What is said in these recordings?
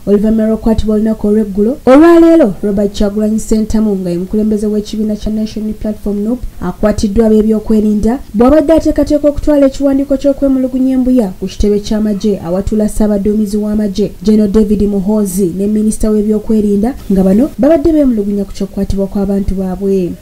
oluvannyuma lw'okukwatibwa olunaku olw'eggulo olwaleero Robert Kyagulanyi Ssentamu nga ye mukulembeze w'ekibiina kya National Platform NUP akwatiddwa ab'ebyokwerinda bw'abadde ateekateeka okutwala ekiwandiiko ky'okwemulugunya embuya ku kitebe ky'amagye awatuula Ssaabaduumizi w'amagye General David Muhoozi ne minisita w'ebyokwerinda nga bano babadde beemulugunya ku ky'okukwatibwa kw'abantu baabwe.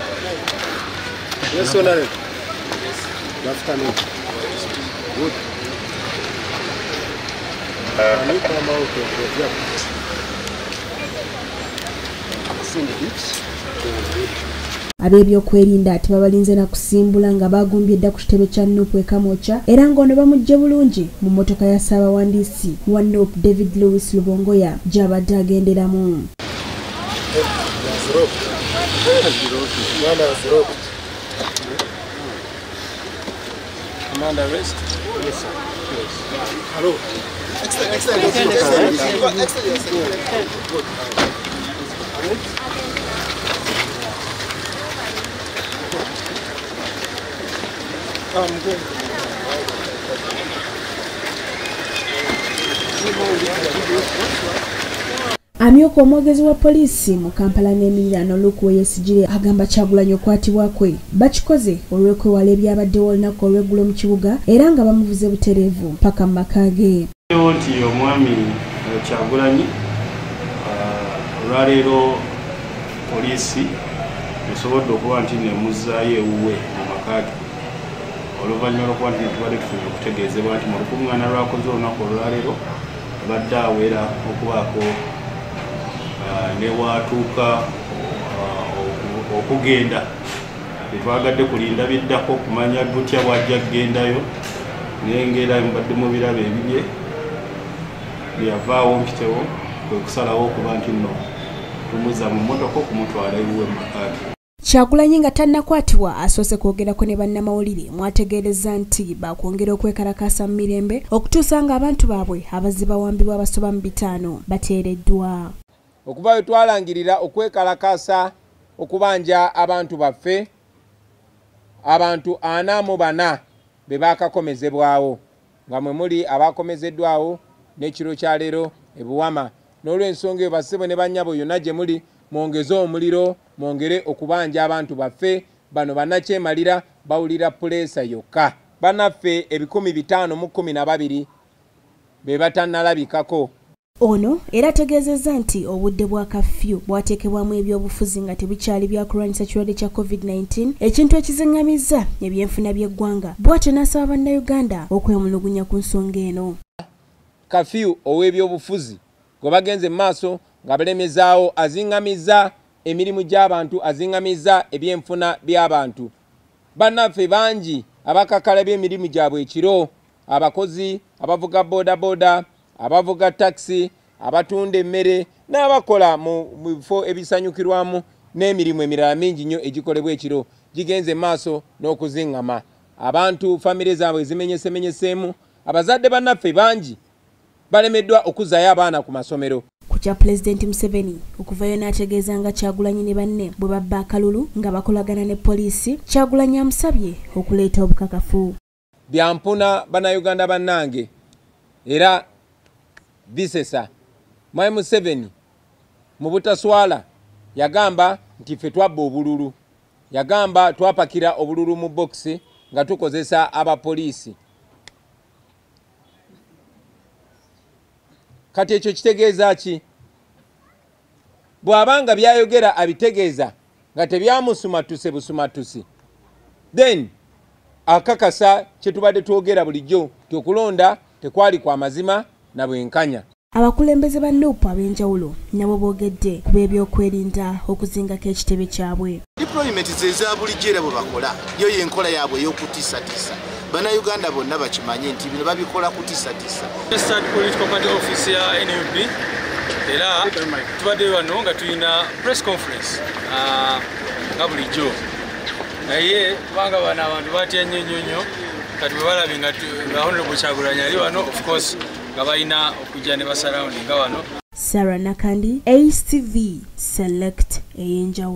Ab'ebyokwerinda tebabalinze na kusimbula nga bagumbye dda ku kitebe kya NUP e Kamwokya era ng'ono bamugye bulungi mu mmotoka ya Ssaabawandiisi wa NUP David Lewis Lubongoya gy'abadde agenderamu. Commander, arrest? Yes, sir. Yes. Hello. Excellent. Amyuka omwogezi wa poliisi mu Kampala n'emiriraano Luke Weyesigire agamba Kyagulanyi okwatibwa kwe bakikoze olw'okwewala ebyabaddewo olunaku olw'eggulo mu kibuga era nga bamuvuze butereevu mpaka mu maka ge. Nti omwami Kyagulanyi olwaleero poliisi esobodde okuba nti nemuzzaayo ewuwe mu maka ge oluvannyuma lw'okuba nti netubadde tufunye okutegeezebwa nti mu lukuŋŋaana lwakoze olunaku olwaleero abadde awera okubaako newatuuka okugenda tetwagadde kulinda biddako kumanya tutya bwajja kugendayo nengera mbadde mu birabo ebibye byavaawo mpitewo kwe kusalawo okuba nti nno tumuzza mu mmotoka okumutwala ewuwe mu makaage. Kyagulanyi nga tannakwatibwa asoose kwogerako ne bannamawulire mwategeereza nti bakwongera okwekalakaasa mu mirembe okutuusa nga abantu baabwe abazze bawambibwa abasoba mu 5 bateereddwa. Okuva we twalangirira okwekalakaasa okubanja abantu baffe abantu 44 be baakakomezebwawo nga mwe muli abaakomezeddwawo n'ekiro kya leero e Buwama n'olw'ensonga eyo bassebo ne bannyabo yonna gye muli mwongeze omuliro mwongere okubanja abantu baffe bano bannakyemalira bawulira puleesa yokka bannaffe 512 be batannalabikako. Ono era ategeezezza nti obudde bwa kafyu bwateekebwamu ebyobufuzi nga tebikyali byakulwanyisa kirwadde kya COVID-19 ekintu ekizingamizza ebyenfuna by'eggwanga bw'atyo n'asaba bannayuganda okwemulugunya ku nsonga eno. Kafyu ow'ebyobufuzi gwe bagenze mu maaso nga balemezaawo azingamizza emirimu gy'abantu azingamizza ebyenfuna by'abantu. Bannaffe bangi abakakala by'emirimu gyabwe ekiro abakozi abavuga bodaboda abavuga taxi abatunda emmere n'abakola mu bifo ebisanyukirwamu n'emirimu emirala mingi nnyo egikolebwa ekiro gigenze maaso n'okuzingama abantu famire zaabwe zimenyesemenyeseemu abazadde bannaffe bangi balemeddwa okuzzaayo abaana ku masomero. Ku kya Pulezidenti Museveni okuvayo n'ategeeza nga Kyagulanyi ne banne bwe babba akalulu nga bakolagana ne poliisi Kyagulanyi amusabye okuleeta obukakafu. Byampuna bannayuganda bannange era bisesa Mwai Museveni mu butaswala yagamba nti ffe twabba obululu yagamba twapakira obululu mu bokisi nga tukozesa abapoliisi. Kati ekyo kitegeeza ki? Bw'abanga byayogera abitegeeza nga tebyamusumatuse busumatuse then akakasa kye tubadde twogera bulijjo nti okulonda tekwali kwa mazima na bwenkanya. Abakulembeze ba NUP ab'enjawulo nabo boogedde ku by'ebyokwerinda okuzingako ekitebe kyabwe. Deployment zeza bulijjo era bwe bakola yo yenkola yaabwe ey'okutiisatiisa bannayuganda bonna bakimanye nti bino babikola kutiisatiisa. Start political party office ya NUP era tubadde wano nga tulina press conference nga bulijjo naye kubanga bano abantu batya nnyo kati bwe balabe nga Honorable Kyagulanyi ali wano of course nga balina okujja ne basalawo nga wano. Sarah Nakandi, ACV Select Ey'enjawulo.